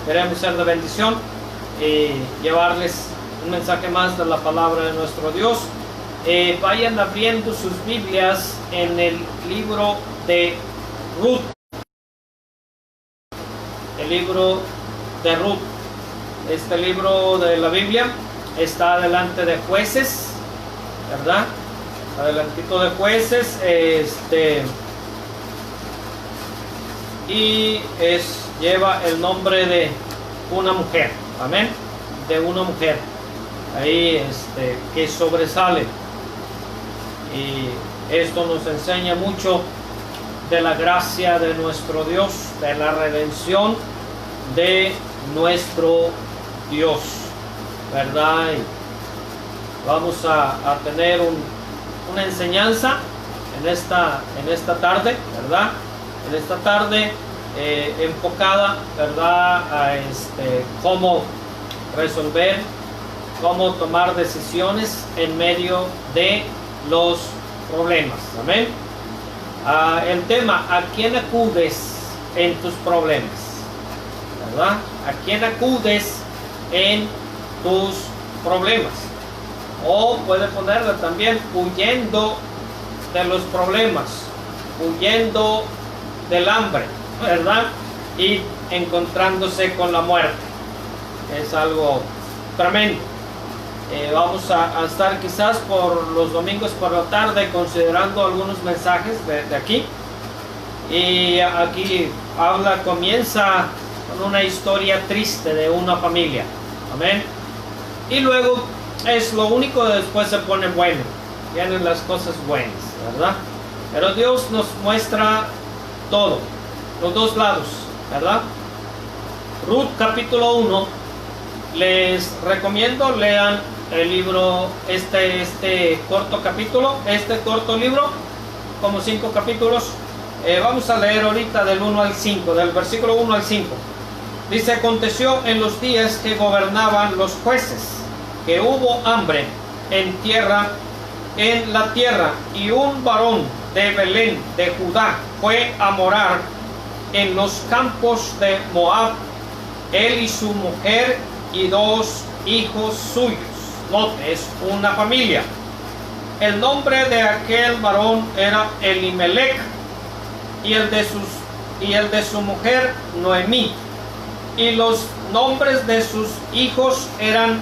queremos ser de bendición y llevarles un mensaje más de la palabra de nuestro Dios. Vayan abriendo sus Biblias en el libro de Ruth. El libro de Ruth. Este libro de la Biblia está delante de Jueces, ¿verdad? Adelantito de Jueces, y lleva el nombre de una mujer, amén, de una mujer ahí que sobresale, y esto nos enseña mucho de la gracia de nuestro Dios, de la redención de nuestro Dios, ¿verdad? Y vamos a tener una enseñanza en esta tarde, ¿verdad? En esta tarde enfocada, ¿verdad? A cómo resolver, cómo tomar decisiones en medio de los problemas, amén. El tema: ¿a quién acudes en tus problemas? ¿Verdad? ¿A quién acudes en tus problemas? O puede ponerle también: huyendo de los problemas, huyendo del hambre, ¿verdad? Y encontrándose con la muerte. Es algo tremendo. Vamos a estar quizás por los domingos por la tarde considerando algunos mensajes de aquí. Y aquí comienza con una historia triste de una familia, amén. Y luego es lo único, después se pone bueno, vienen las cosas buenas, ¿verdad? Pero Dios nos muestra todo, los dos lados, ¿verdad? Ruth capítulo 1, les recomiendo lean el libro, este corto capítulo, este corto libro, como 5 capítulos. Vamos a leer ahorita del 1 al 5, del versículo 1 al 5. Dice: aconteció en los días que gobernaban los jueces, que hubo hambre en la tierra, y un varón de Belén de Judá fue a morar en los campos de Moab, él y su mujer y 2 hijos suyos. Note, es una familia. El nombre de aquel varón era Elimelech, y el de su mujer Noemí, y los nombres de sus hijos eran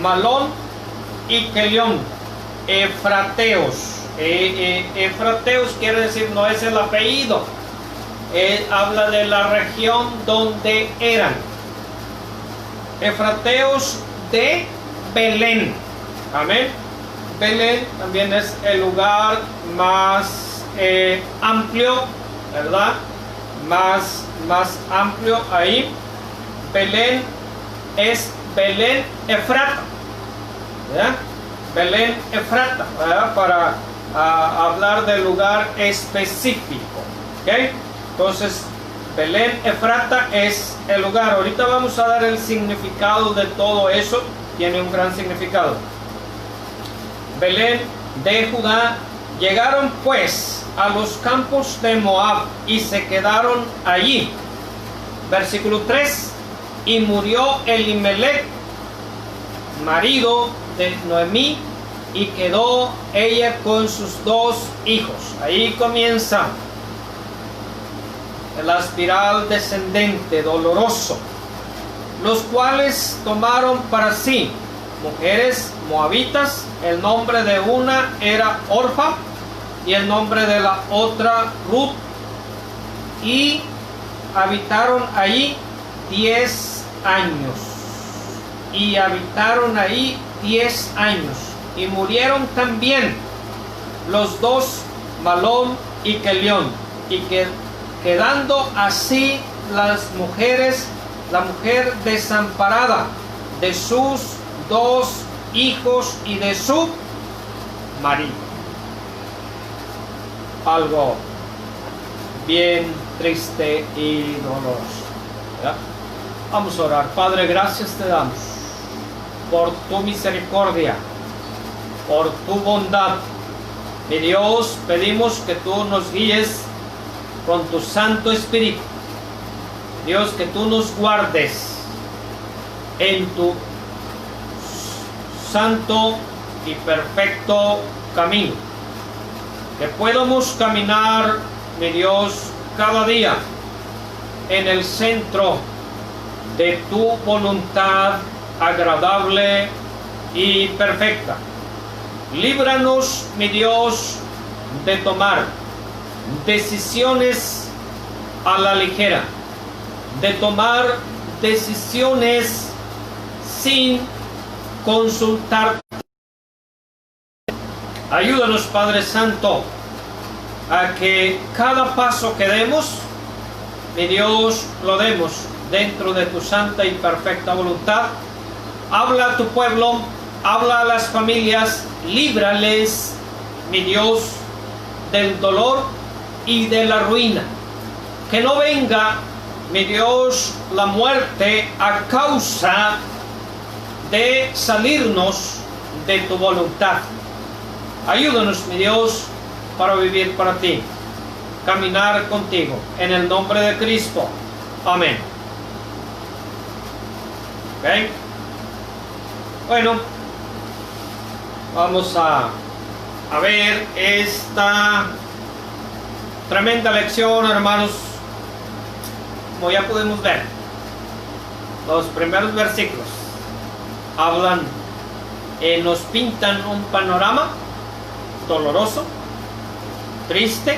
Malón y Kelión, efrateos. Efrateos quiere decir, no es el apellido, habla de la región donde eran. Efrateos de Belén, amén. Belén también es el lugar más amplio, ¿verdad? Más amplio ahí. Belén es Belén Efrata, ¿verdad? Belén Efrata, ¿verdad? Para hablar del lugar específico, ¿ok? Entonces, Belén Efrata es el lugar. Ahorita vamos a dar el significado de todo eso, tiene un gran significado. Belén de Judá. Llegaron pues a los campos de Moab y se quedaron allí. Versículo 3. Y murió Elimelech, marido de Noemí, y quedó ella con sus 2 hijos. Ahí comienza la espiral descendente doloroso, los cuales tomaron para sí mujeres moabitas. El nombre de una era Orfa y el nombre de la otra Ruth, y habitaron allí 10 años. Y habitaron ahí 10 años. Y murieron también los 2, Malón y Kelión. Y quedando así la mujer desamparada de sus 2 hijos y de su marido. Algo bien triste y doloroso, ¿verdad? Vamos a orar. Padre, gracias te damos por tu misericordia, por tu bondad. Mi Dios, pedimos que tú nos guíes con tu Santo Espíritu. Dios, que tú nos guardes en tu santo y perfecto camino. Que podamos caminar, mi Dios, cada día en el centro de tu voluntad agradable y perfecta. Líbranos, mi Dios, de tomar decisiones a la ligera, de tomar decisiones sin consultar. Ayúdanos, Padre Santo, a que cada paso que demos, mi Dios, lo demos dentro de tu santa y perfecta voluntad. Habla a tu pueblo, habla a las familias, líbrales, mi Dios, del dolor y de la ruina. Que no venga, mi Dios, la muerte a causa de salirnos de tu voluntad. Ayúdanos, mi Dios, para vivir para ti, caminar contigo, en el nombre de Cristo. Amén. ¿Ok? Bueno, vamos a ver esta tremenda lección, hermanos. Como ya podemos ver, los primeros versículos hablan, nos pintan un panorama doloroso, triste,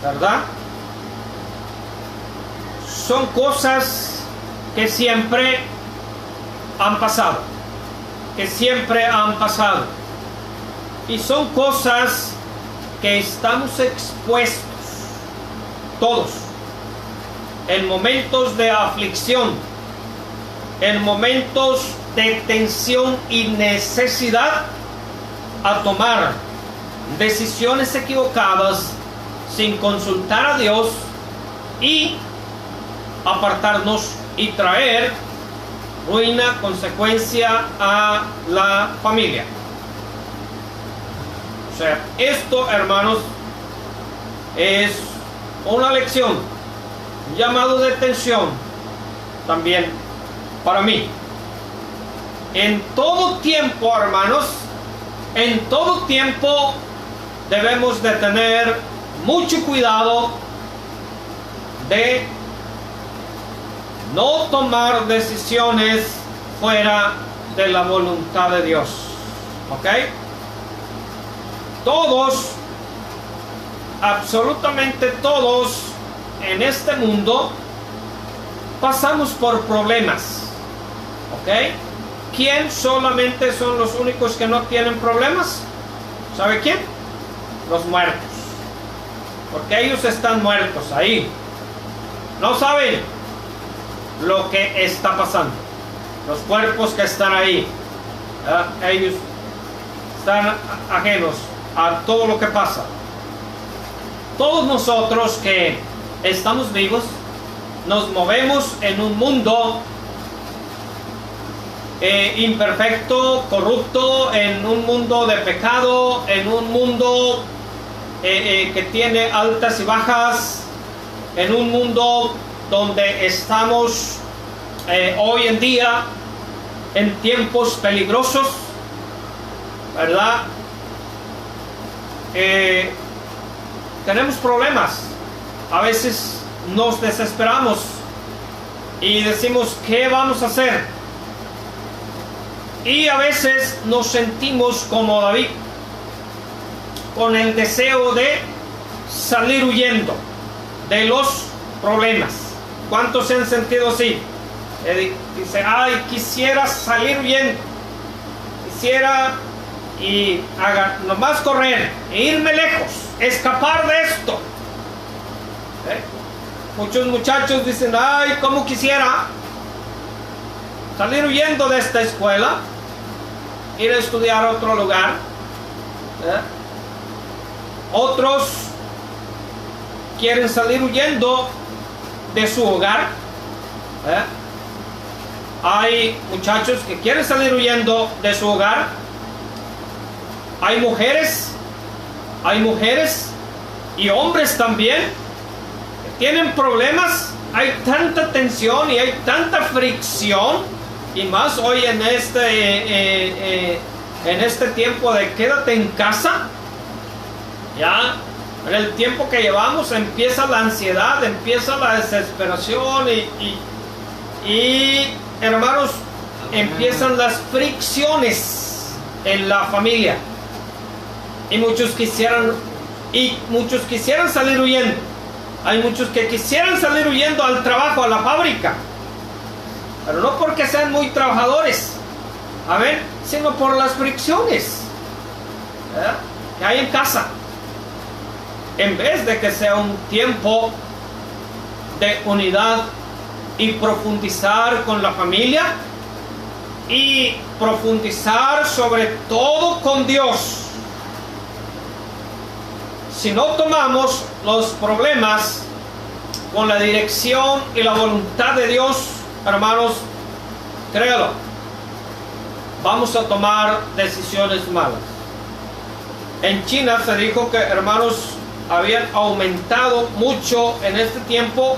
¿verdad? Son cosas que siempre han pasado, y son cosas que estamos expuestos todos en momentos de aflicción, en momentos de tensión y necesidad, a tomar decisiones equivocadas sin consultar a Dios y apartarnos y traer ruina, consecuencia a la familia. O sea, esto, hermanos, es una lección, un llamado de atención también para mí. En todo tiempo, hermanos, en todo tiempo debemos de tener mucho cuidado de no tomar decisiones fuera de la voluntad de Dios. ¿Ok? Todos, absolutamente todos en este mundo pasamos por problemas. ¿Ok? ¿Quién solamente son los únicos que no tienen problemas? ¿Sabe quién? Los muertos. Porque ellos están muertos ahí. No saben lo que está pasando. Los cuerpos que están ahí, ellos están ajenos a todo lo que pasa. Todos nosotros que estamos vivos nos movemos en un mundo imperfecto, corrupto, en un mundo de pecado, en un mundo que tiene altas y bajas, en un mundo donde estamos hoy en día en tiempos peligrosos, ¿verdad? Tenemos problemas, a veces nos desesperamos y decimos, ¿qué vamos a hacer? Y a veces nos sentimos como David, con el deseo de salir huyendo de los problemas. ¿Cuántos se han sentido así? Dice, ay, quisiera salir huyendo, quisiera y nomás correr, e irme lejos, escapar de esto. Muchos muchachos dicen, ay, cómo quisiera salir huyendo de esta escuela, ir a estudiar a otro lugar. Otros quieren salir huyendo de su hogar. Hay muchachos que quieren salir huyendo de su hogar. Hay mujeres y hombres también que tienen problemas. Hay tanta tensión y hay tanta fricción y más hoy en este tiempo de quédate en casa, ya en el tiempo que llevamos empieza la ansiedad, empieza la desesperación y hermanos, empiezan las fricciones en la familia y muchos quisieran salir huyendo. Hay muchos que quisieran salir huyendo al trabajo, a la fábrica, pero no porque sean muy trabajadores, amén, sino por las fricciones, ¿verdad?, que hay en casa, en vez de que sea un tiempo de unidad y profundizar con la familia y profundizar sobre todo con Dios. Si no tomamos los problemas con la dirección y la voluntad de Dios, hermanos, créalo, vamos a tomar decisiones malas. En China se dijo que, hermanos, habían aumentado mucho en este tiempo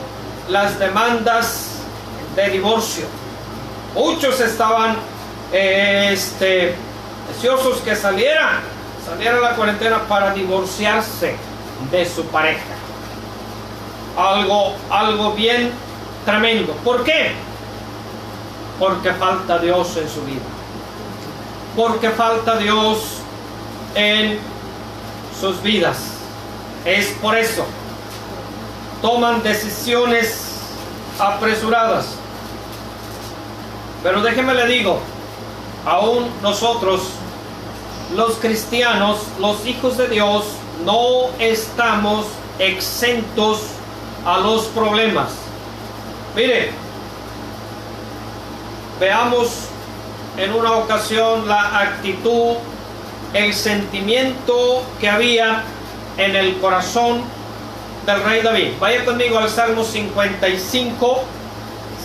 las demandas de divorcio. Muchos estaban deseosos que saliera la cuarentena para divorciarse de su pareja. Algo bien tremendo. ¿Por qué? Porque falta Dios en su vida. Porque falta Dios en sus vidas. Es por eso. Toman decisiones apresuradas. Pero déjeme le digo, aún nosotros, los cristianos, los hijos de Dios, no estamos exentos a los problemas. Mire, veamos en una ocasión la actitud, el sentimiento que había en el corazón del rey David. Vaya conmigo al Salmo 55,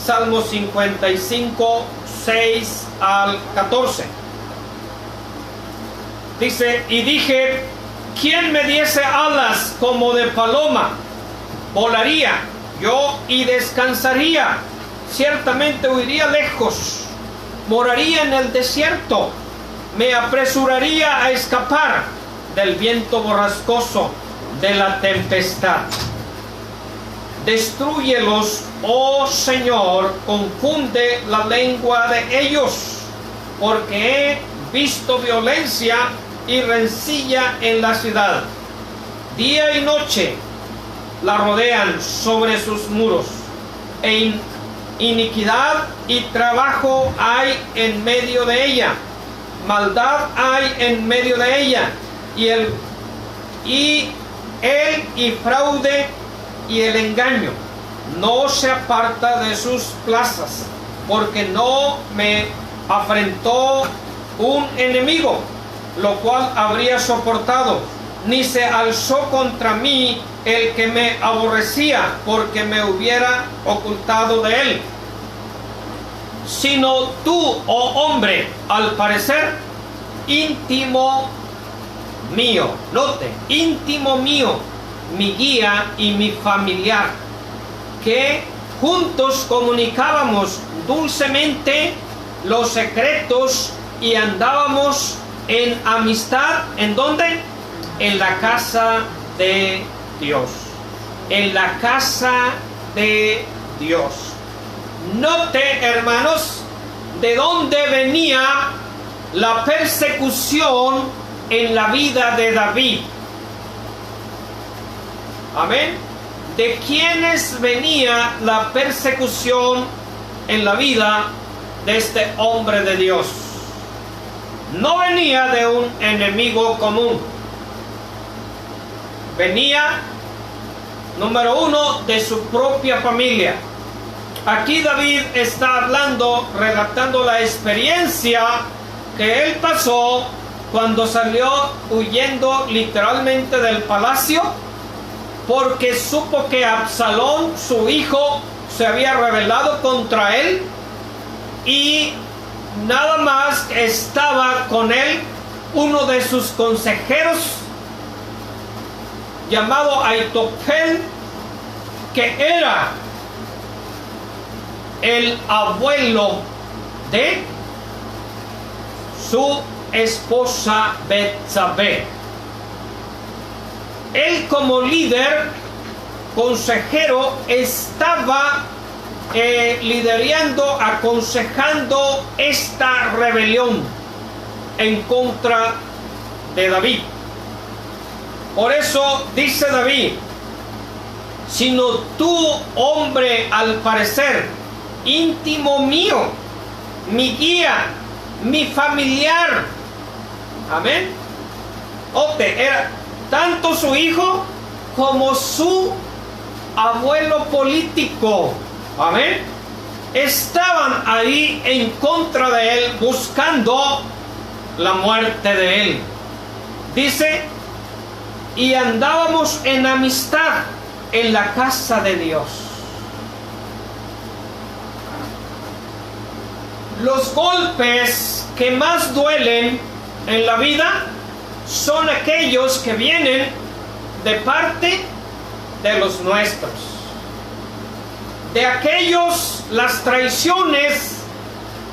Salmo 55, 6 al 14. Dice, y dije, ¿quién me diese alas como de paloma? Volaría yo y descansaría, ciertamente huiría lejos, moraría en el desierto, me apresuraría a escapar del viento borrascoso, de la tempestad. Destrúyelos, oh Señor, confunde la lengua de ellos, porque he visto violencia y rencilla en la ciudad. Día y noche la rodean sobre sus muros, e iniquidad y trabajo hay en medio de ella, maldad hay en medio de ella, y fraude y el engaño no se aparta de sus plazas, porque no me afrentó un enemigo, lo cual habría soportado, ni se alzó contra mí el que me aborrecía, porque me hubiera ocultado de él. Sino tú, oh hombre, al parecer íntimo mío, note, íntimo mío, mi guía y mi familiar, que juntos comunicábamos dulcemente los secretos y andábamos en amistad. ¿En dónde? En la casa de Dios. En la casa de Dios. Note, hermanos, de dónde venía la persecución en la vida de David. Amén. ¿De quiénes venía la persecución en la vida de este hombre de Dios? No venía de un enemigo común. Venía, número uno, de su propia familia. Aquí David está hablando, relatando la experiencia que él pasó cuando salió huyendo literalmente del palacio, porque supo que Absalón, su hijo, se había rebelado contra él, y nada más estaba con él uno de sus consejeros llamado Aitofel, que era el abuelo de su esposa Betsabé. Él como líder, consejero, estaba liderando, aconsejando esta rebelión en contra de David. Por eso dice David: sino tú, hombre, al parecer íntimo mío, mi guía, mi familiar. Amén. Era tanto su hijo como su abuelo político. Amén. Estaban ahí en contra de él, buscando la muerte de él. Dice: y andábamos en amistad en la casa de Dios. Los golpes que más duelen en la vida son aquellos que vienen de parte de los nuestros. De aquellos, las traiciones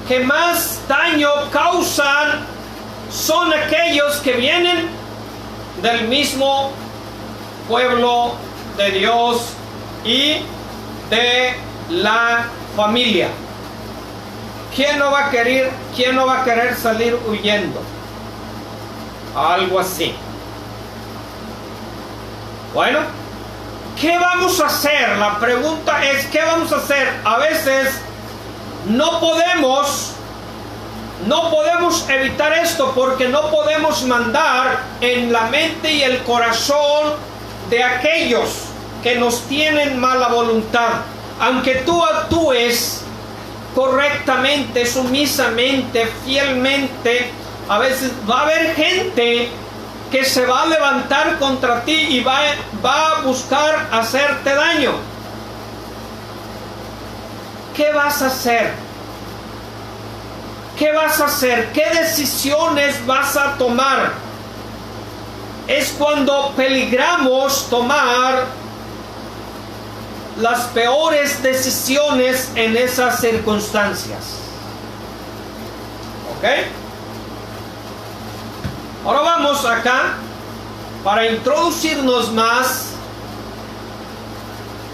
que más daño causan son aquellos que vienen del mismo pueblo de Dios y de la familia. ¿Quién no va a querer salir huyendo? Algo así. Bueno, ¿qué vamos a hacer? La pregunta es: ¿qué vamos a hacer? A veces no podemos evitar esto, porque no podemos mandar en la mente y el corazón de aquellos que nos tienen mala voluntad. Aunque tú actúes correctamente, sumisamente, fielmente, a veces va a haber gente que se va a levantar contra ti y va a buscar hacerte daño. ¿Qué vas a hacer? ¿Qué vas a hacer? ¿Qué decisiones vas a tomar? Es cuando peligramos tomar las peores decisiones en esas circunstancias. ¿Ok? Ahora vamos acá para introducirnos más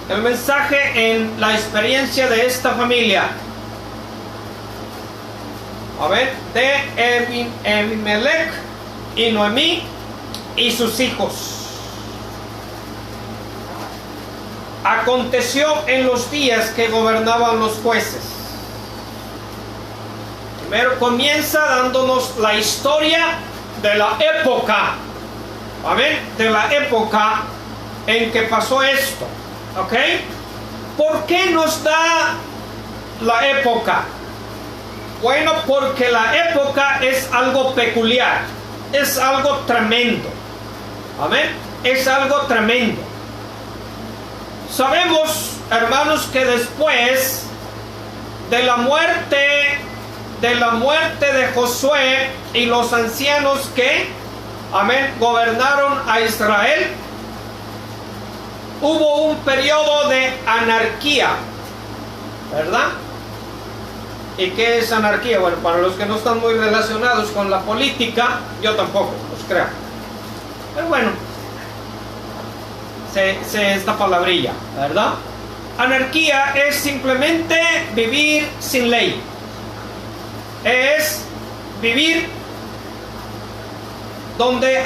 el mensaje en la experiencia de esta familia. A ver, de Elimelech y Noemí y sus hijos. Aconteció en los días que gobernaban los jueces. Primero comienza dándonos la historia de la época. Amén. De la época en que pasó esto. ¿Ok? ¿Por qué nos da la época? Bueno, porque la época es algo peculiar. Es algo tremendo. Amén. Es algo tremendo. Sabemos, hermanos, que después de la muerte de Josué y los ancianos que, amén, gobernaron a Israel, hubo un periodo de anarquía, ¿verdad? ¿Y qué es anarquía? Bueno, para los que no están muy relacionados con la política, yo tampoco, os creo. Pero bueno, esta palabrilla, ¿verdad? Anarquía es simplemente vivir sin ley. Es vivir donde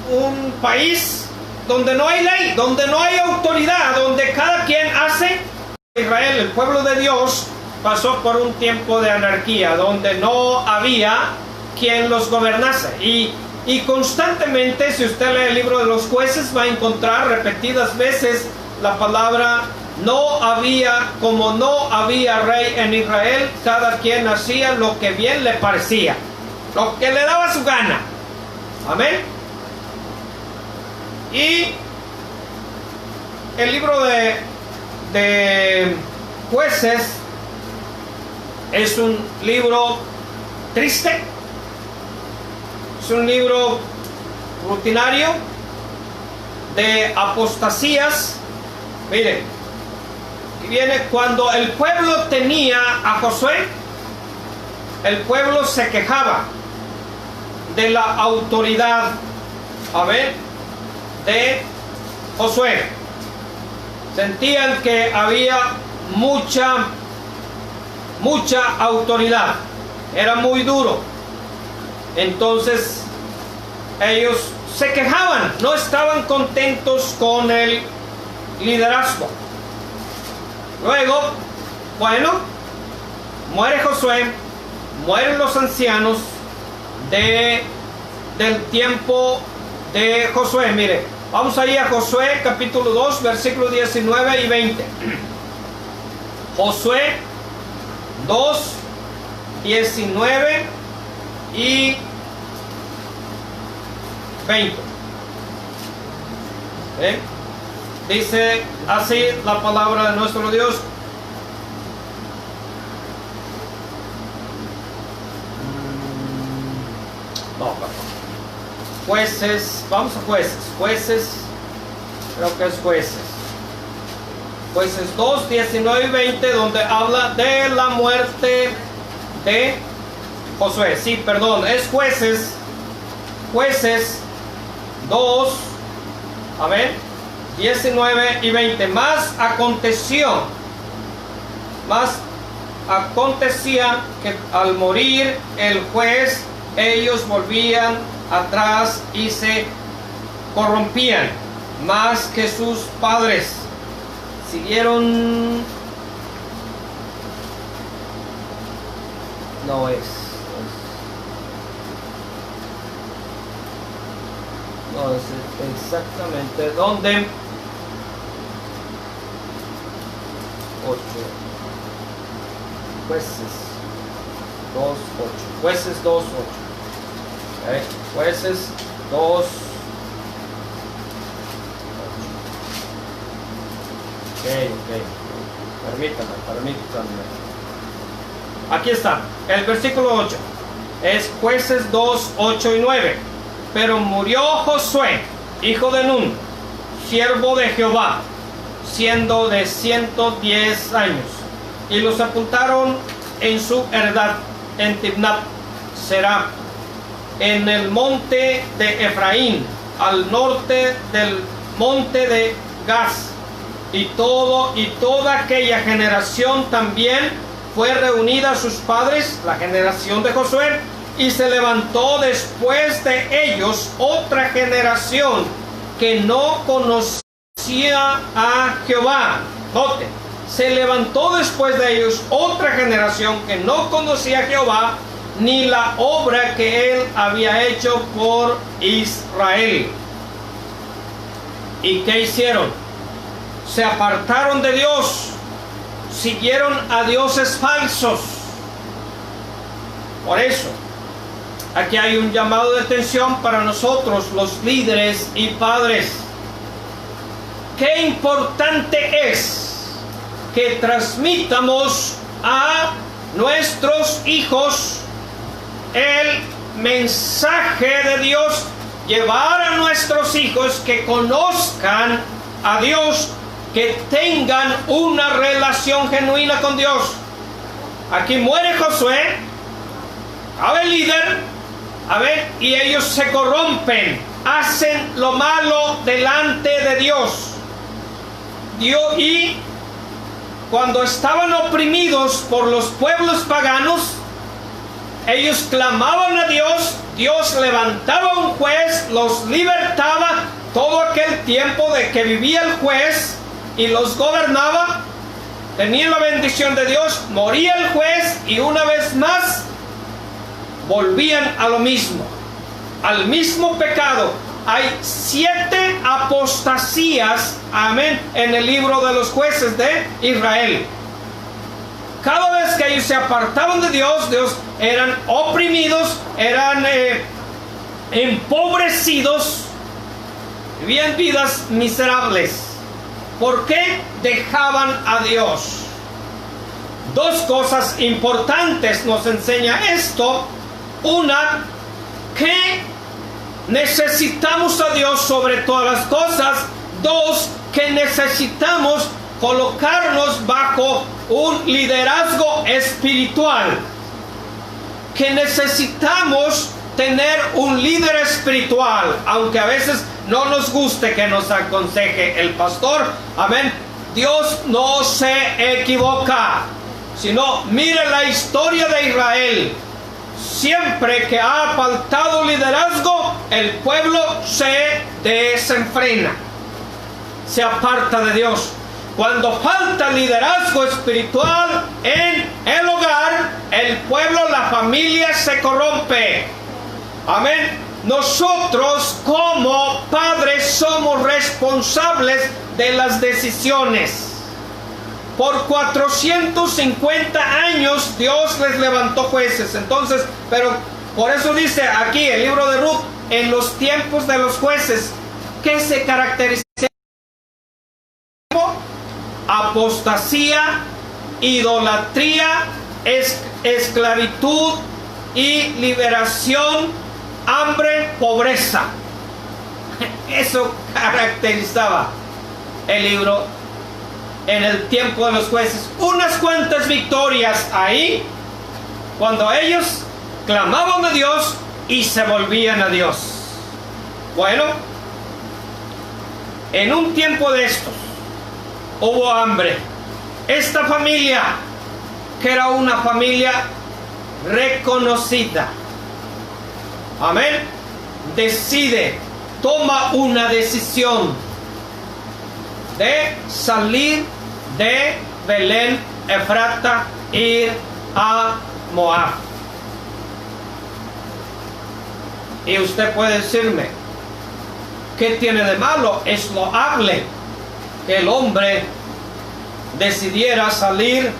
un país donde no hay ley, donde no hay autoridad, donde cada quien hace. Israel, el pueblo de Dios, pasó por un tiempo de anarquía, donde no había quien los gobernase. Y constantemente, si usted lee el libro de los jueces, va a encontrar repetidas veces la palabra no había, como no había rey en Israel, cada quien hacía lo que bien le parecía, lo que le daba su gana. Amén. Y el libro de jueces es un libro triste, es un libro rutinario de apostasías. Miren, y viene cuando el pueblo tenía a Josué, el pueblo se quejaba de la autoridad, de Josué. Sentían que había mucha autoridad, era muy duro. Entonces ellos se quejaban, no estaban contentos con el liderazgo. Luego, bueno, muere Josué, mueren los ancianos del tiempo de Josué. Mire, vamos ahí a Josué capítulo 2, versículos 19 y 20. Josué 2, 19 y 20. Dice así la palabra de nuestro Dios. No, perdón. Jueces, vamos a Jueces, creo que es Jueces 2, 19 y 20, donde habla de la muerte de Josué. Sí, perdón, es Jueces 2, 19 y 20. Más acontecía que al morir el juez, ellos volvían atrás y se corrompían más que sus padres. Siguieron. No es exactamente donde 8. Jueces 2, 8. Jueces 2, 8. Ok. Permítanme. Aquí está, el versículo 8. Es Jueces 2, 8 y 9. Pero murió Josué, hijo de Nun, siervo de Jehová, siendo de 110 años. Y lo sepultaron en su heredad, en Timnat Será, en el monte de Efraín, al norte del monte de Gaz. Y toda aquella generación también fue reunida a sus padres, la generación de Josué, y se levantó después de ellos otra generación que no conocía a Jehová. Note, se levantó después de ellos otra generación que no conocía a Jehová, ni la obra que él había hecho por Israel. ¿Y qué hicieron? Se apartaron de Dios, siguieron a dioses falsos. Por eso, aquí hay un llamado de atención para nosotros, los líderes y padres. Qué importante es que transmitamos a nuestros hijos el mensaje de Dios, llevar a nuestros hijos que conozcan a Dios, que tengan una relación genuina con Dios. Aquí muere Josué, el líder, y ellos se corrompen, hacen lo malo delante de Dios. Y cuando estaban oprimidos por los pueblos paganos, ellos clamaban a Dios, Dios levantaba un juez, los libertaba. Todo aquel tiempo de que vivía el juez y los gobernaba, tenían la bendición de Dios. Moría el juez y una vez más volvían a lo mismo, al mismo pecado. Hay 7 apostasías, en el libro de los jueces de Israel. Cada vez que ellos se apartaban de Dios, eran oprimidos, eran empobrecidos, vivían vidas miserables. ¿Por qué dejaban a Dios? 2 cosas importantes nos enseña esto. Una, que necesitamos a Dios sobre todas las cosas. 2, que necesitamos colocarnos bajo un liderazgo espiritual. que necesitamos tener un líder espiritual, aunque a veces no nos guste que nos aconseje el pastor. Amén. Dios no se equivoca, sino mire la historia de Israel. Siempre que ha faltado liderazgo, el pueblo se desenfrena, se aparta de Dios. Cuando falta liderazgo espiritual en el hogar, el pueblo, la familia se corrompe. Amén. Nosotros como padres somos responsables de las decisiones. Por 450 años Dios les levantó jueces. Entonces, pero por eso dice aquí el libro de Ruth, en los tiempos de los jueces, ¿qué se caracteriza? Apostasía, idolatría, esclavitud y liberación, hambre, pobreza. Eso caracterizaba el libro en el tiempo de los jueces. Unas cuantas victorias ahí, cuando ellos clamaban a Dios y se volvían a Dios. Bueno, en un tiempo de estos hubo hambre. Esta familia, que era una familia reconocida, amén, toma una decisión de salir de Belén Efrata, ir a Moab. Y usted puede decirme, ¿qué tiene de malo? Es loable que el hombre decidiera salir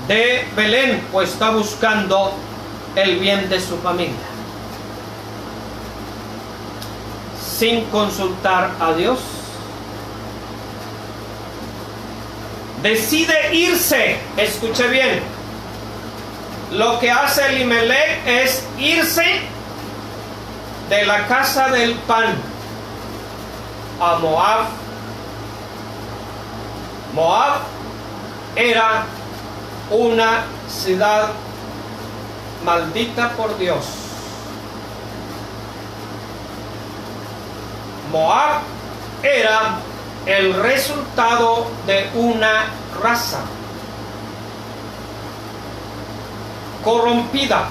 de Belén, pues está buscando el bien de su familia, sin consultar a Dios. Decide irse. Escuche bien, lo que hace Elimelech es irse de la casa del pan a Moab. Moab era una ciudad maldita por Dios. Moab era el resultado de una raza corrompida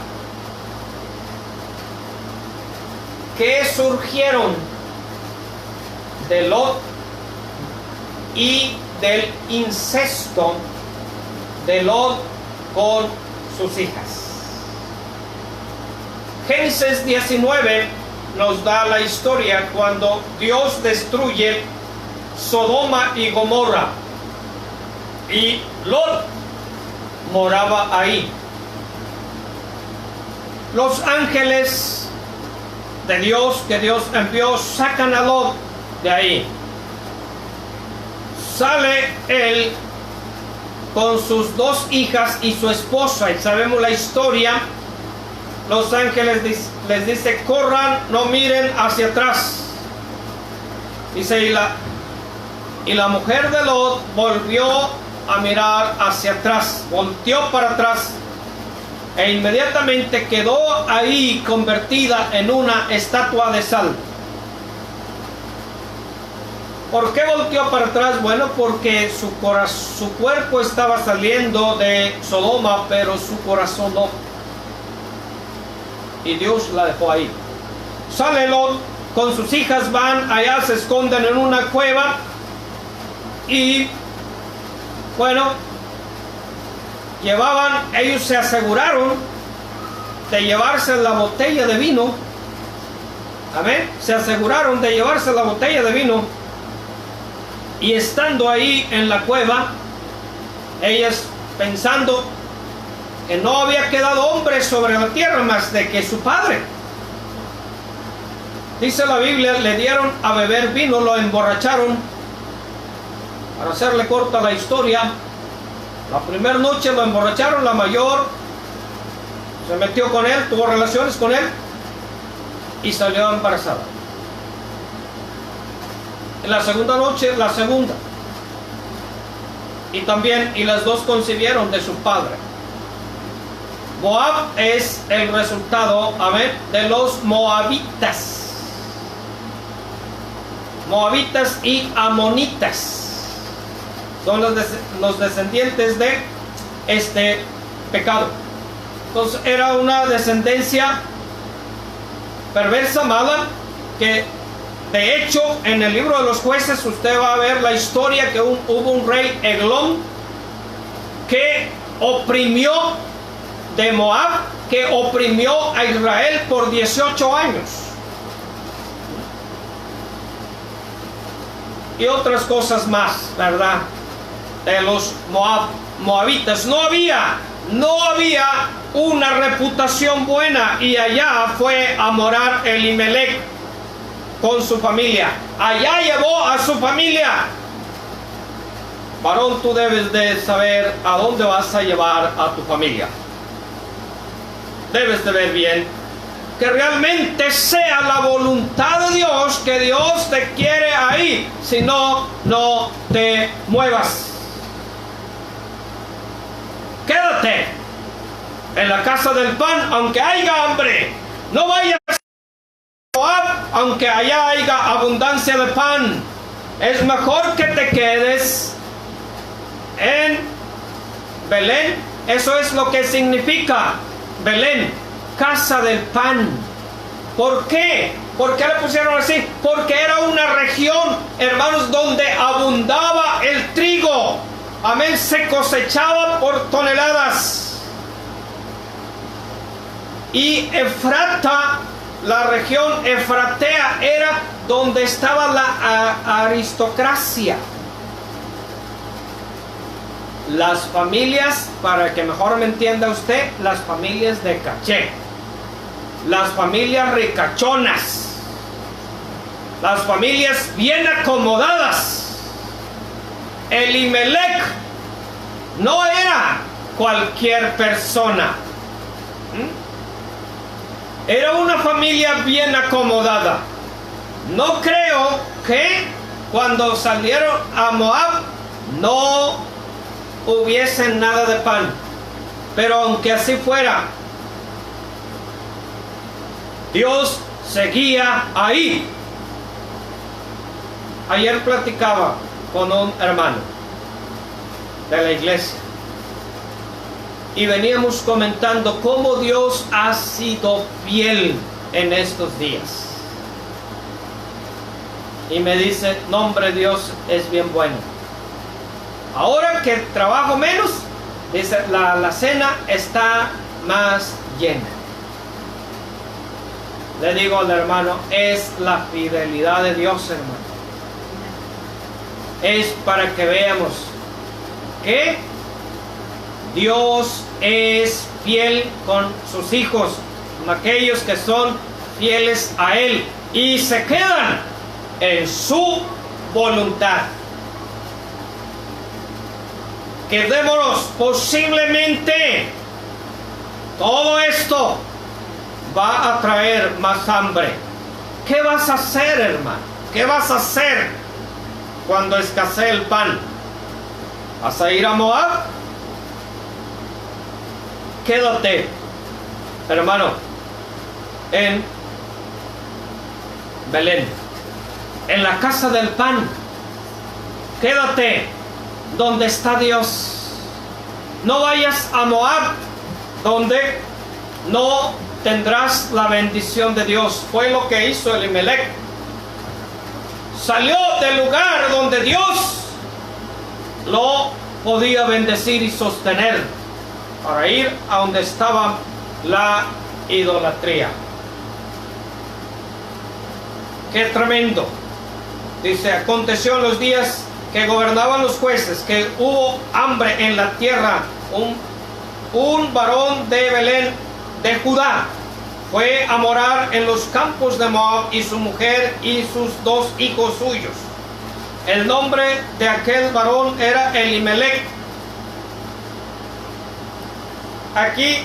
que surgieron de Lot y del incesto de Lot con sus hijas. Génesis 19 nos da la historia cuando Dios destruye Sodoma y Gomorra, y Lot moraba ahí. Los ángeles de Dios que Dios envió sacan a Lot de ahí. Sale él con sus dos hijas y su esposa, y sabemos la historia. Los ángeles les dice: corran, no miren hacia atrás. Dice, y la mujer de Lot volvió a mirar hacia atrás, volteó para atrás, e inmediatamente quedó ahí convertida en una estatua de sal. ¿Por qué volteó para atrás? Bueno, porque su cuerpo estaba saliendo de Sodoma, pero su corazón no. Y Dios la dejó ahí. Sale Lot con sus hijas, van allá, se esconden en una cueva. Y bueno, ellos se aseguraron de llevarse la botella de vino. Amén. Se aseguraron de llevarse la botella de vino. Y estando ahí en la cueva, ellas pensando que no había quedado hombre sobre la tierra más de que su padre. Dice la Biblia, le dieron a beber vino, lo emborracharon. Para hacerle corta la historia, la primera noche lo emborracharon, la mayor se metió con él, tuvo relaciones con él y salió embarazada. En la segunda noche, la segunda. Y las dos concibieron de su padre. Moab es el resultado, amén, de los moabitas. Moabitas y amonitas son los descendientes de este pecado. Entonces era una descendencia perversa, mala, que de hecho en el libro de los jueces usted va a ver la historia que hubo un rey Eglón que oprimió de Moab, que oprimió a Israel por 18 años. Y otras cosas más, ¿verdad? De los moabitas. No había una reputación buena, y allá fue a morar Elimelech con su familia. Allá llevó a su familia. Varón, tú debes de saber a dónde vas a llevar a tu familia. Debes de ver bien que realmente sea la voluntad de Dios, que Dios te quiere ahí. Si no, no te muevas. Quédate en la casa del pan, aunque haya hambre. No vayas a Moab, aunque allá haya abundancia de pan. Es mejor que te quedes en Belén. Eso es lo que significa Belén, casa del pan. ¿Por qué? ¿Por qué le pusieron así? Porque era una región, hermanos, donde abundaba el trigo. Amén, se cosechaba por toneladas. Y Efrata, la región efratea, era donde estaba la aristocracia. Las familias, para que mejor me entienda usted, las familias de caché, las familias ricachonas, las familias bien acomodadas. Elimelech no era cualquier persona. Era una familia bien acomodada. No creo que cuando salieron a Moab no hubiesen nada de pan, pero aunque así fuera, Dios seguía ahí. Ayer platicaba con un hermano de la iglesia y veníamos comentando cómo Dios ha sido fiel en estos días, y me dice: no, hombre, Dios es bien bueno. Ahora que trabajo menos, dice, la cena está más llena. Le digo al hermano, es la fidelidad de Dios, hermano. Es para que veamos que Dios es fiel con sus hijos, con aquellos que son fieles a Él y se quedan en su voluntad. Quedémonos. Posiblemente todo esto va a traer más hambre. ¿Qué vas a hacer, hermano? ¿Qué vas a hacer cuando escasee el pan? ¿Vas a ir a Moab? Quédate, hermano, en Belén, en la casa del pan. Quédate donde está Dios. No vayas a Moab, donde no tendrás la bendición de Dios. Fue lo que hizo Elimelech. Salió del lugar donde Dios lo podía bendecir y sostener, para ir a donde estaba la idolatría. Qué tremendo. Dice: aconteció en los días que gobernaban los jueces, que hubo hambre en la tierra. Un varón de Belén, de Judá, fue a morar en los campos de Moab, y su mujer y sus 2 hijos suyos. El nombre de aquel varón era Elimelech. Aquí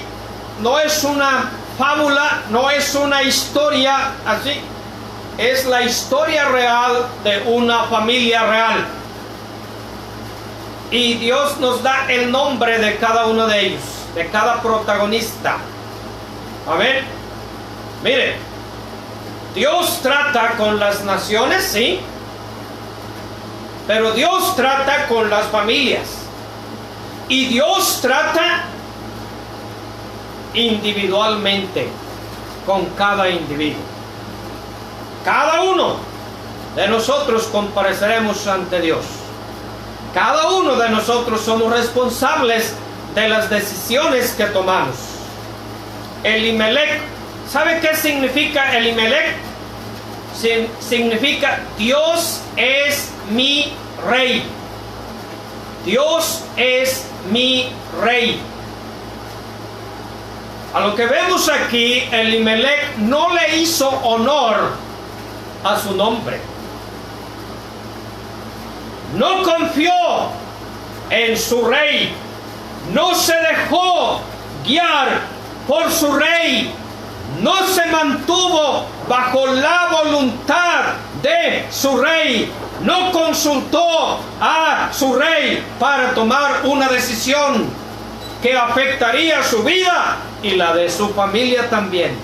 no es una fábula, no es una historia así. Es la historia real de una familia real. Y Dios nos da el nombre de cada uno de ellos. de cada protagonista. Amén. Mire, Dios trata con las naciones, sí, pero Dios trata con las familias. Y Dios trata individualmente con cada individuo. Cada uno de nosotros compareceremos ante Dios. Cada uno de nosotros somos responsables de las decisiones que tomamos. Elimelech, ¿sabe qué significa Elimelech? Significa Dios es mi rey. Dios es mi rey. A lo que vemos aquí, Elimelech no le hizo honor a su nombre. No confió en su rey. No se dejó guiar por su rey. No se mantuvo bajo la voluntad de su rey. No consultó a su rey para tomar una decisión que afectaría su vida y la de su familia también.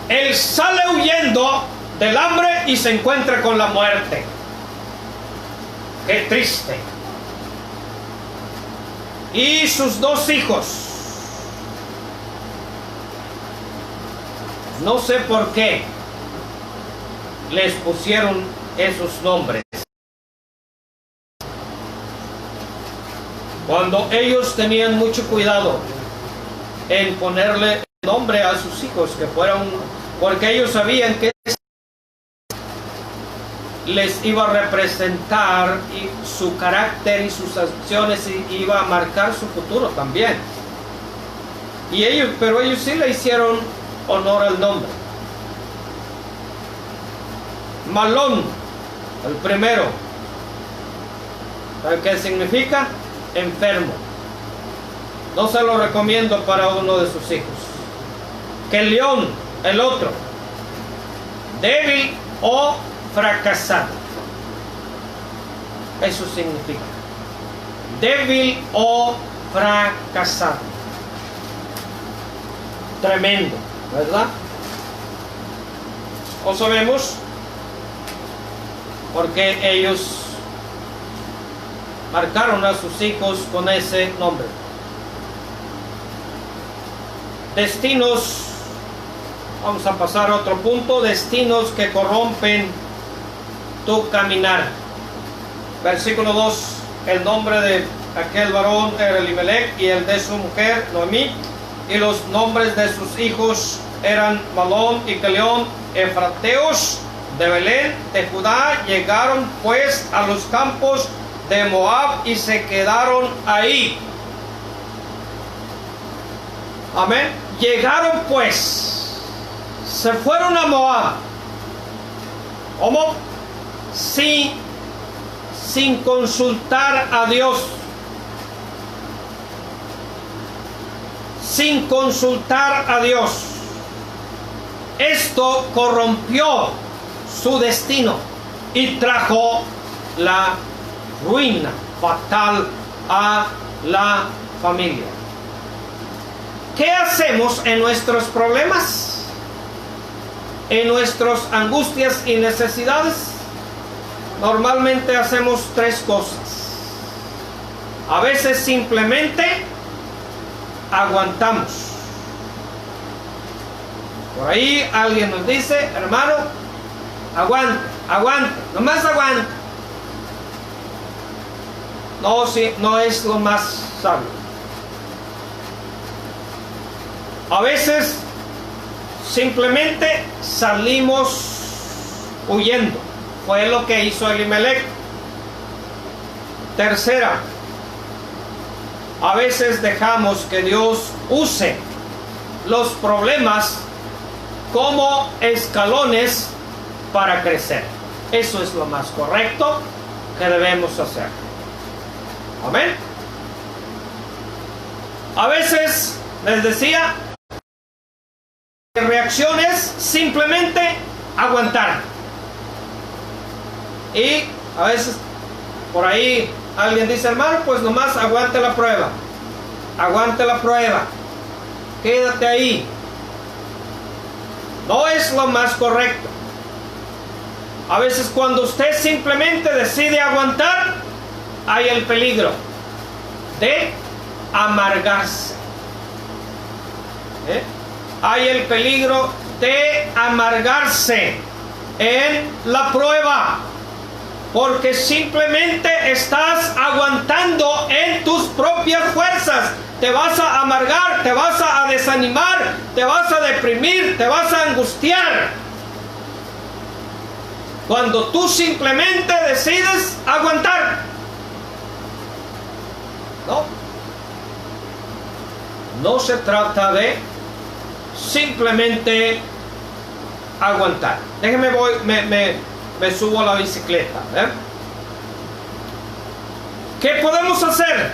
Él sale huyendo del hambre y se encuentra con la muerte. Qué triste. Y sus dos hijos, no sé por qué les pusieron esos nombres, cuando ellos tenían mucho cuidado en ponerle nombre a sus hijos, que fueran, porque ellos sabían que les iba a representar y su carácter y sus acciones iba a marcar su futuro también. Pero ellos sí le hicieron honor al nombre. Malón, el primero, ¿sabe qué significa? Enfermo. No se lo recomiendo para uno de sus hijos. Kelión, el otro, débil o fracasado. Eso significa débil o fracasado. Tremendo, ¿verdad? O sabemos porque ellos marcaron a sus hijos con ese nombre. Destinos, vamos a pasar a otro punto, destinos que corrompen tu caminar. Versículo 2, el nombre de aquel varón era Elimelech y el de su mujer Noemí, y los nombres de sus hijos eran Malón y Kelión, efrateos de Belén de Judá. Llegaron pues a los campos de Moab y se quedaron ahí. Amén. Llegaron pues, se fueron a Moab. ¿Cómo? Sin consultar a Dios. Sin consultar a Dios. Esto corrompió su destino y trajo la ruina fatal a la familia. ¿Qué hacemos en nuestros problemas? En nuestras angustias y necesidades. Normalmente hacemos tres cosas. A veces simplemente aguantamos. Por ahí alguien nos dice, hermano, aguante, nomás aguanta. No, sí, no es lo más sabio. A veces simplemente salimos huyendo. Fue lo que hizo Elimelech. Tercera, a veces dejamos que Dios use los problemas como escalones para crecer. Eso es lo más correcto que debemos hacer. Amén. A veces, les decía, la reacción es simplemente aguantar. Y a veces por ahí alguien dice, hermano, pues nomás aguante la prueba. aguante la prueba, quédate ahí. No es lo más correcto. A veces cuando usted simplemente decide aguantar, hay el peligro de amargarse. Hay el peligro de amargarse en la prueba, porque simplemente estás aguantando en tus propias fuerzas. Te vas a amargar, te vas a desanimar, te vas a deprimir, te vas a angustiar. Cuando tú simplemente decides aguantar. No se trata de simplemente aguantar. Déjeme me subo a la bicicleta. ¿Qué podemos hacer?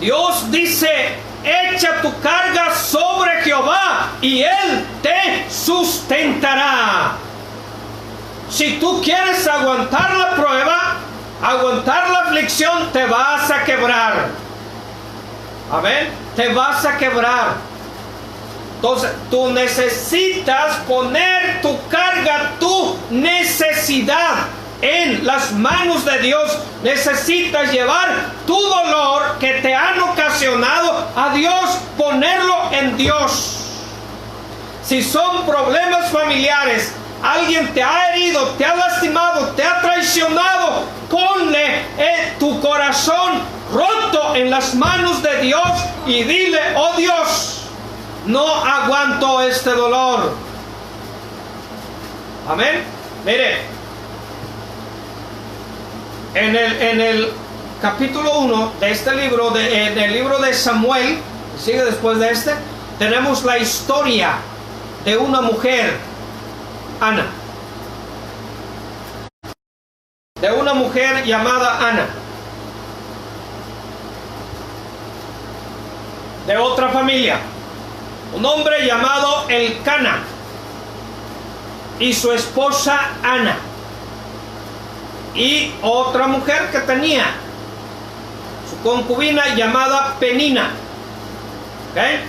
Dios dice: echa tu carga sobre Jehová y Él te sustentará. Si tú quieres aguantar la prueba, aguantar la aflicción, te vas a quebrar. Amén. Te vas a quebrar. Entonces, tú necesitas poner tu carga, tu necesidad en las manos de Dios. Necesitas llevar tu dolor que te han ocasionado a Dios, ponerlo en Dios. Si son problemas familiares, alguien te ha herido, te ha lastimado, te ha traicionado, ponle tu corazón roto en las manos de Dios y dile: oh Dios, no aguanto este dolor. Amén. Mire, en el capítulo 1 de este libro, del libro de Samuel, sigue después de este, tenemos la historia de una mujer, Ana. De una mujer llamada Ana. De otra familia, un hombre llamado Elcana y su esposa Ana, y otra mujer que tenía su concubina llamada Penina. ¿Okay?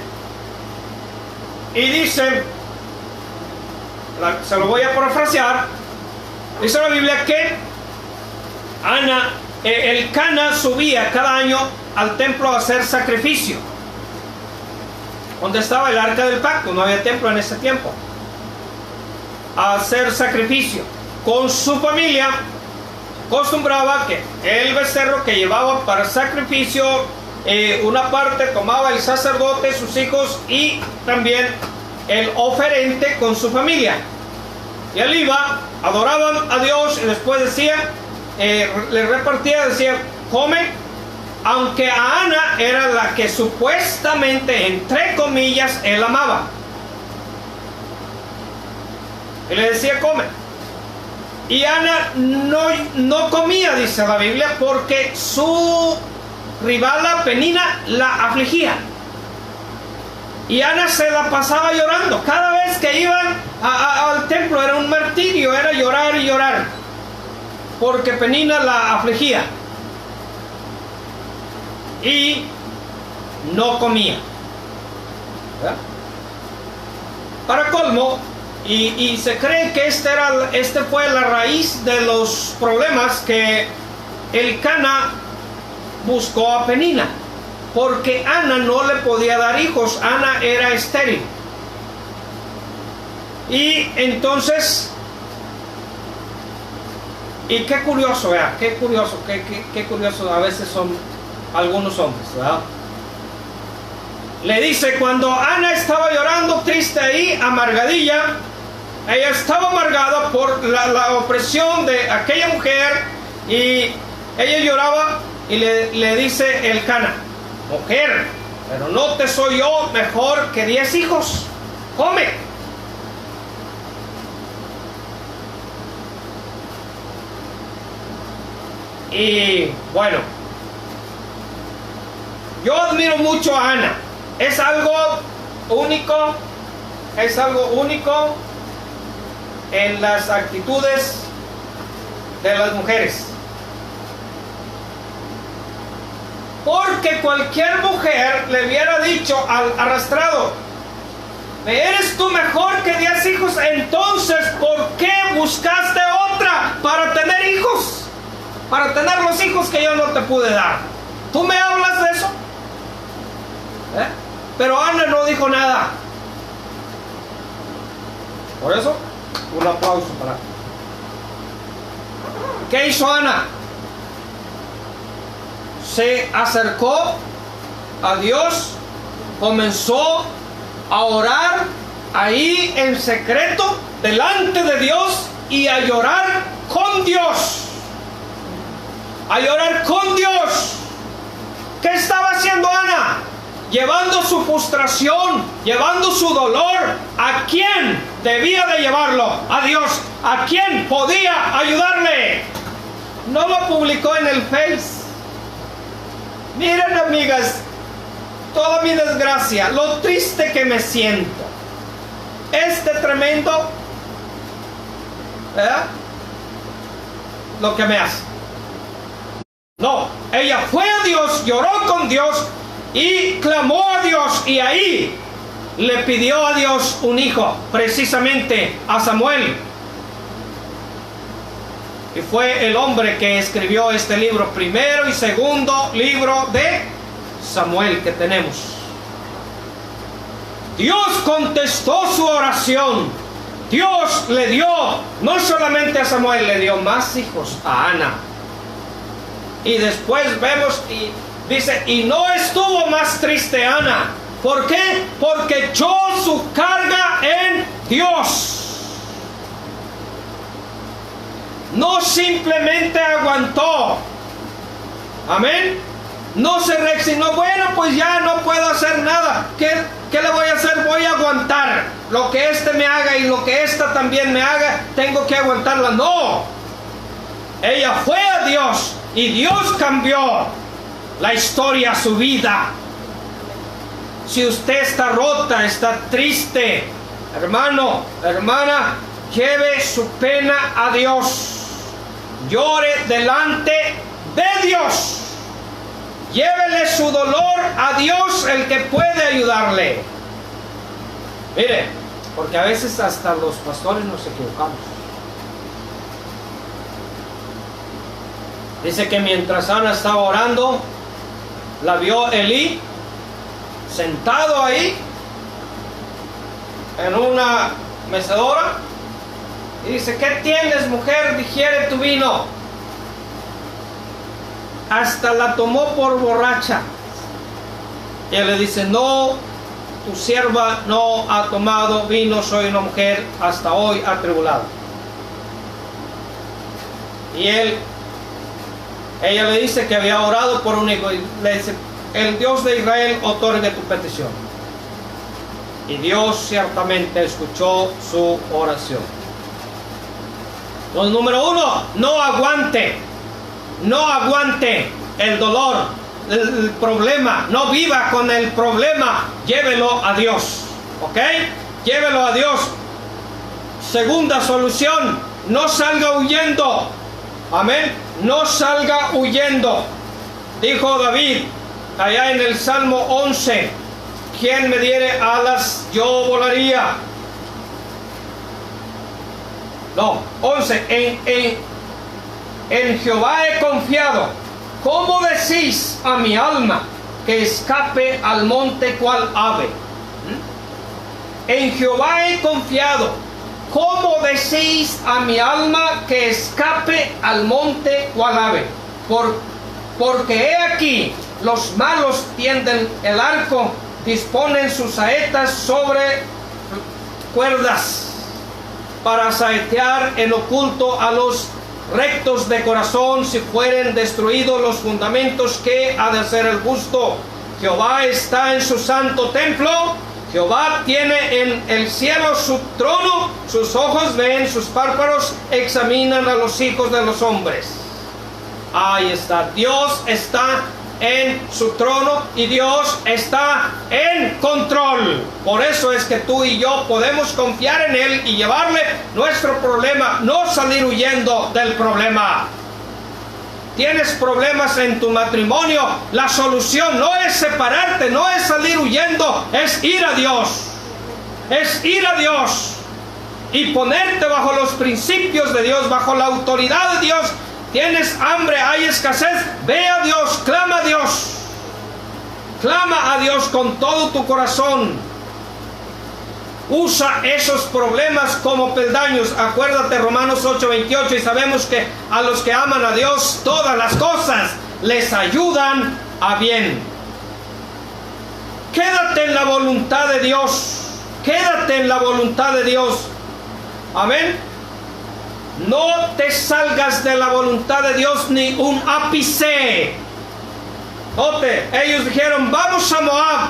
Y dice, se lo voy a parafrasear, dice la Biblia que Elcana subía cada año al templo a hacer sacrificio, donde estaba el arca del pacto. No había templo en ese tiempo. A hacer sacrificio con su familia. Acostumbraba que el becerro que llevaba para sacrificio, una parte tomaba el sacerdote, sus hijos, y también el oferente con su familia. Y él iba, adoraban a Dios, y después decía, le repartía, decía: come. Aunque a Ana era la que supuestamente, entre comillas, él amaba. Y le decía: come. Y Ana no comía, dice la Biblia, porque su rival, la Penina, la afligía. Y Ana se la pasaba llorando. Cada vez que iban al templo era un martirio, era llorar y llorar, porque Penina la afligía. Y no comía. ¿verdad? Para colmo, y se cree que este fue la raíz de los problemas, que Elcana buscó a Penina, porque Ana no le podía dar hijos. Ana era estéril. Y entonces, y qué curioso, ¿verdad? Qué curioso a veces son algunos hombres, ¿verdad? Le dice, cuando Ana estaba llorando triste ahí, amargadilla, ella estaba amargada por la opresión de aquella mujer, y ella lloraba, y le dice Elcana: mujer, pero no te soy yo mejor que 10 hijos, come. Y bueno, yo admiro mucho a Ana. Es algo único en las actitudes de las mujeres. Porque cualquier mujer le hubiera dicho al arrastrado: eres tú mejor que 10 hijos, entonces ¿por qué buscaste otra para tener hijos? Para tener los hijos que yo no te pude dar. ¿Tú me hablas de eso? Pero Ana no dijo nada. Por eso, un aplauso para. ¿Qué hizo Ana? Se acercó a Dios, comenzó a orar ahí en secreto delante de Dios y a llorar con Dios. A llorar con Dios. ¿Qué estaba haciendo Ana? Llevando su frustración, llevando su dolor. ¿A quién debía de llevarlo? A Dios. ¿A quién podía ayudarle? No lo publicó en el Face. Miren, amigas, toda mi desgracia, lo triste que me siento. Tremendo, ¿verdad? Lo que me hace. No, ella fue a Dios, lloró con Dios y clamó a Dios, y ahí le pidió a Dios un hijo, precisamente a Samuel. Y fue el hombre que escribió este libro, primero y segundo libro de Samuel que tenemos. Dios contestó su oración. Dios le dio, no solamente a Samuel, le dio más hijos a Ana. Y después vemos y dice, y no estuvo más triste Ana. ¿Por qué? Porque echó su carga en Dios. No simplemente aguantó. Amén. No se resignó. Bueno, pues ya no puedo hacer nada. ¿Qué le voy a hacer? Voy a aguantar. Lo que me haga y lo que esta también me haga, tengo que aguantarla. No. Ella fue a Dios y Dios cambió la historia, su vida. Si usted está rota, está triste, hermano, hermana, lleve su pena a Dios. Llore delante de Dios. Llévele su dolor a Dios, el que puede ayudarle. Mire, porque a veces hasta los pastores nos equivocamos. Dice que mientras Ana estaba orando, la vio Elí sentado ahí en una mecedora. Y dice, ¿qué tienes, mujer? Digiere tu vino. Hasta la tomó por borracha. Y él le dice, no, tu sierva no ha tomado vino, soy una mujer hasta hoy atribulada. Y ella le dice que había orado por un hijo. Y le dice, el Dios de Israel otorgue tu petición. Y Dios ciertamente escuchó su oración. Entonces, número 1, no aguante el dolor, el problema, no viva con el problema, llévelo a Dios, ¿ok? Llévelo a Dios. Segunda solución, no salga huyendo, amén, no salga huyendo. Dijo David, allá en el Salmo 11, ¿quién me diere alas, yo volaría? No, 11, en Jehová he confiado. ¿Cómo decís a mi alma que escape al monte cual ave? En Jehová he confiado. ¿Cómo decís a mi alma que escape al monte cual ave? Porque he aquí, los malos tienden el arco, disponen sus saetas sobre cuerdas, para saetear en oculto a los rectos de corazón, si fueren destruidos los fundamentos que ha de hacer el justo. Jehová está en su santo templo, Jehová tiene en el cielo su trono, sus ojos ven, sus párpados examinan a los hijos de los hombres. Ahí está, Dios está en su trono y Dios está en control. Por eso es que tú y yo podemos confiar en Él y llevarle nuestro problema, no salir huyendo del problema. tienes problemas en tu matrimonio, la solución no es separarte, no es salir huyendo, es ir a Dios. Es ir a Dios y ponerte bajo los principios de Dios, bajo la autoridad de Dios. Tienes hambre, hay escasez, ve a Dios, clama a Dios. Clama a Dios con todo tu corazón. Usa esos problemas como peldaños. Acuérdate Romanos 8:28, y sabemos que a los que aman a Dios todas las cosas les ayudan a bien. Quédate en la voluntad de Dios. Quédate en la voluntad de Dios. Amén. No te salgas de la voluntad de Dios ni un ápice. Note, ellos dijeron, vamos a Moab.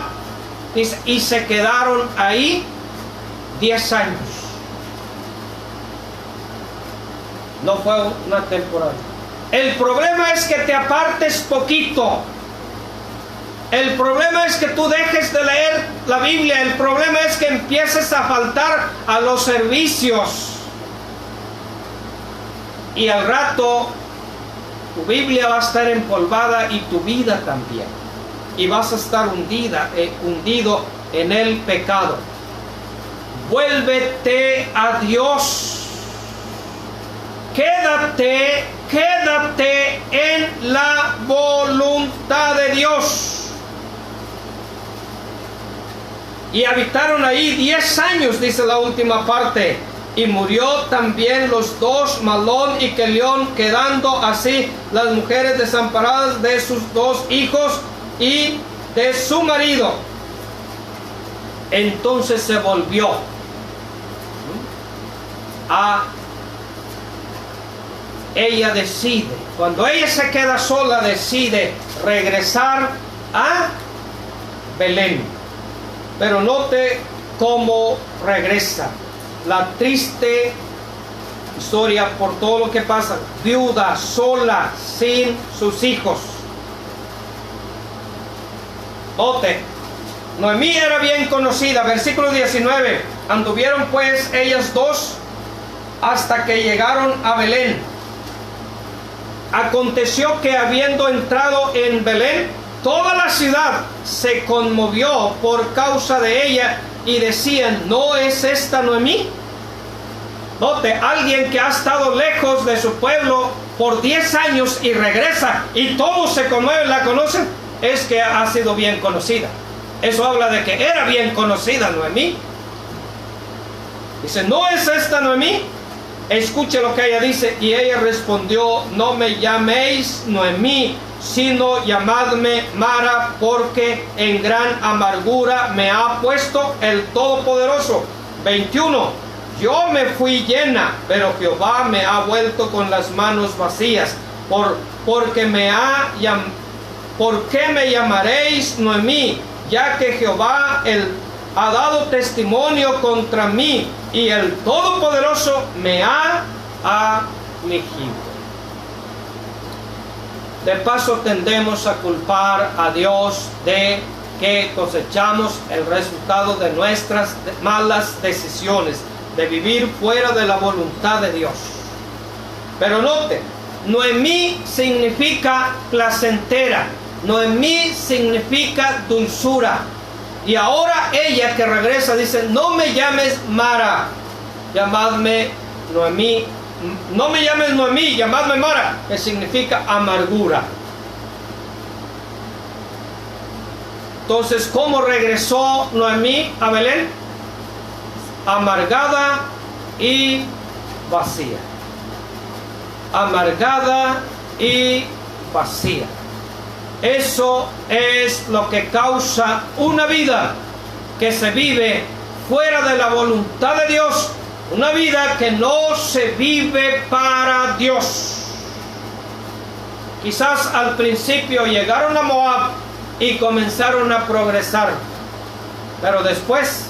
Y se quedaron ahí 10 años. No fue una temporada. El problema es que te apartes poquito. El problema es que tú dejes de leer la Biblia. El problema es que empieces a faltar a los servicios. Y al rato tu Biblia va a estar empolvada y tu vida también. Y vas a estar hundido en el pecado. Vuélvete a Dios. Quédate en la voluntad de Dios. Y habitaron ahí 10 años, dice la última parte. Y murió también los dos, Malón y Kelión, quedando así las mujeres desamparadas de sus 2 hijos y de su marido. Entonces se volvió ella decide, cuando ella se queda sola, decide regresar a Belén. Pero note cómo regresa. La triste historia por todo lo que pasa. Viuda, sola, sin sus hijos. Note, Noemí era bien conocida. Versículo 19. Anduvieron pues ellas 2 hasta que llegaron a Belén. Aconteció que habiendo entrado en Belén, toda la ciudad se conmovió por causa de ella y decían, ¿no es esta Noemí? Note, alguien que ha estado lejos de su pueblo por 10 años y regresa y todos se conmueven, la conocen, es que ha sido bien conocida. Eso habla de que era bien conocida Noemí. Dice, ¿no es esta Noemí? Escuche lo que ella dice. Y ella respondió, no me llaméis Noemí, sino llamadme Mara, porque en gran amargura me ha puesto el Todopoderoso. 21. Yo me fui llena, pero Jehová me ha vuelto con las manos vacías. ¿Por qué me llamaréis Noemí? Ya que Jehová ha dado testimonio contra mí, y el Todopoderoso me ha afligido. De paso tendemos a culpar a Dios de que cosechamos el resultado de nuestras malas decisiones, de vivir fuera de la voluntad de Dios. Pero note, Noemí significa placentera, Noemí significa dulzura. Y ahora ella que regresa dice, no me llames Mara, llamadme Noemí. No me llames Noemí, llamadme Mara, que significa amargura. Entonces, ¿cómo regresó Noemí a Belén? Amargada y vacía. Amargada y vacía. Eso es lo que causa una vida que se vive fuera de la voluntad de Dios. Una vida que no se vive para Dios. Quizás al principio llegaron a Moab y comenzaron a progresar. Pero después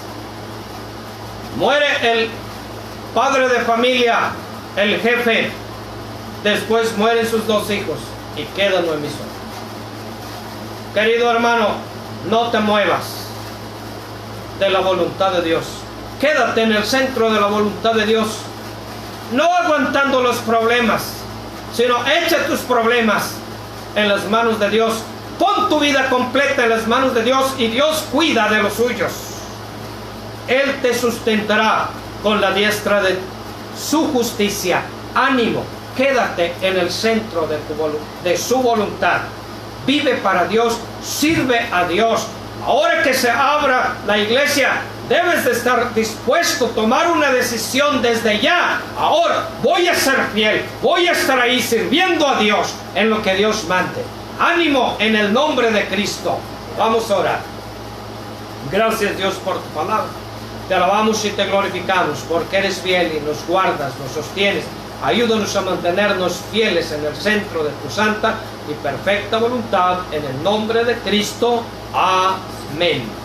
muere el padre de familia, el jefe. Después mueren sus 2 hijos y queda Noemí sola. Querido hermano, no te muevas de la voluntad de Dios. Quédate en el centro de la voluntad de Dios. No aguantando los problemas. sino echa tus problemas en las manos de Dios. Pon tu vida completa en las manos de Dios y Dios cuida de los suyos. Él te sustentará con la diestra de su justicia. Ánimo, quédate en el centro de su voluntad. Vive para Dios, sirve a Dios. Ahora que se abra la iglesia, debes de estar dispuesto a tomar una decisión desde ya. Ahora voy a ser fiel, voy a estar ahí sirviendo a Dios en lo que Dios mande. Ánimo en el nombre de Cristo. Vamos a orar. Gracias, Dios, por tu palabra. Te alabamos y te glorificamos porque eres fiel y nos guardas, nos sostienes. Ayúdanos a mantenernos fieles en el centro de tu santa y perfecta voluntad, en el nombre de Cristo. Amén.